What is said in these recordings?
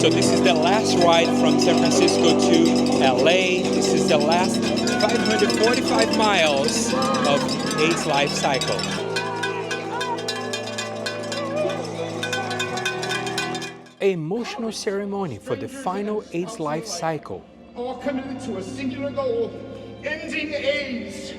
So this is the last ride from San Francisco to LA. This is the last 545 miles of AIDS LifeCycle. An emotional ceremony for the final AIDS LifeCycle. All committed to a singular goal, ending AIDS.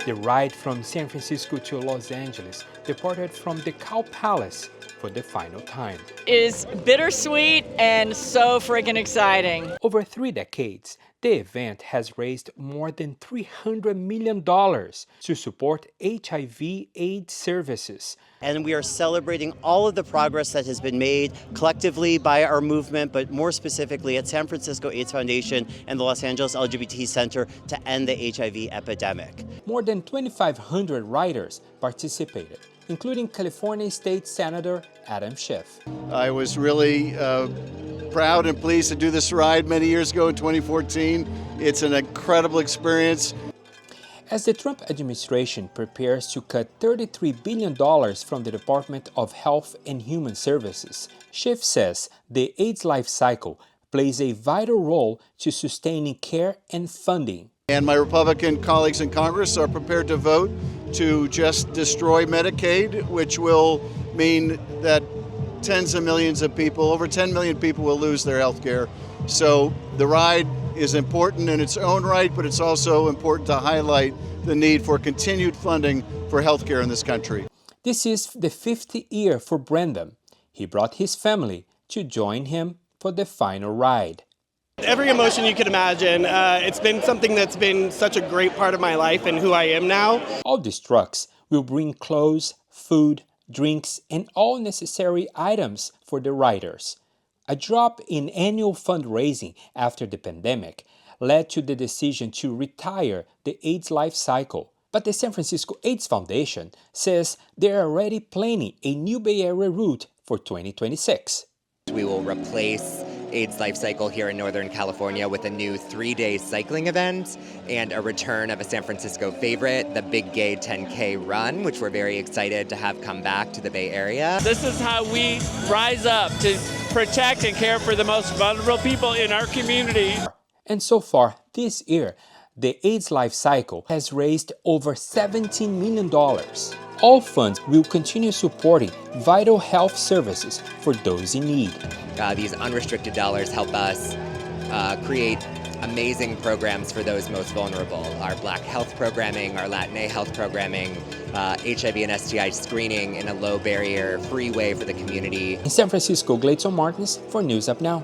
The ride from San Francisco to Los Angeles departed from the Cow Palace for the final time. It is bittersweet and so freaking exciting. Over 3 decades, the event has raised more than $300 million to support HIV/AIDS services. And we are celebrating all of the progress that has been made collectively by our movement, but more specifically at San Francisco AIDS Foundation and the Los Angeles LGBT Center to end the HIV epidemic. More than 2,500 riders participated, including California State Senator Adam Schiff. I was really proud and pleased to do this ride many years ago in 2014. It's an incredible experience. As the Trump administration prepares to cut $33 billion from the Department of Health and Human Services, Schiff says the AIDS LifeCycle plays a vital role to sustaining care and funding. And my Republican colleagues in Congress are prepared to vote to just destroy Medicaid, which will mean that tens of millions of people, over 10 million people, will lose their health care. So the ride is important in its own right, but it's also important to highlight the need for continued funding for health care in this country. This is the 50th year for Brendan. He brought his family to join him for the final ride. Every emotion you could imagine. It's been something that's been such a great part of my life and who I am now. All these trucks will bring clothes, food, drinks, and all necessary items for the riders. A drop in annual fundraising after the pandemic led to the decision to retire the AIDS LifeCycle. But the San Francisco AIDS Foundation says they're already planning a new Bay Area route for 2026. We will replace AIDS LifeCycle here in Northern California with a new 3-day cycling event and a return of a San Francisco favorite, the Big Gay 10K Run, which we're very excited to have come back to the Bay Area. This is how we rise up to protect and care for the most vulnerable people in our community. And so far this year, the AIDS LifeCycle has raised over $17 million. All funds will continue supporting vital health services for those in need. These unrestricted dollars help us create amazing programs for those most vulnerable. Our Black health programming, our Latina health programming, HIV and STI screening in a low barrier, free way for the community. In San Francisco, Gleison Martins for News Up Now.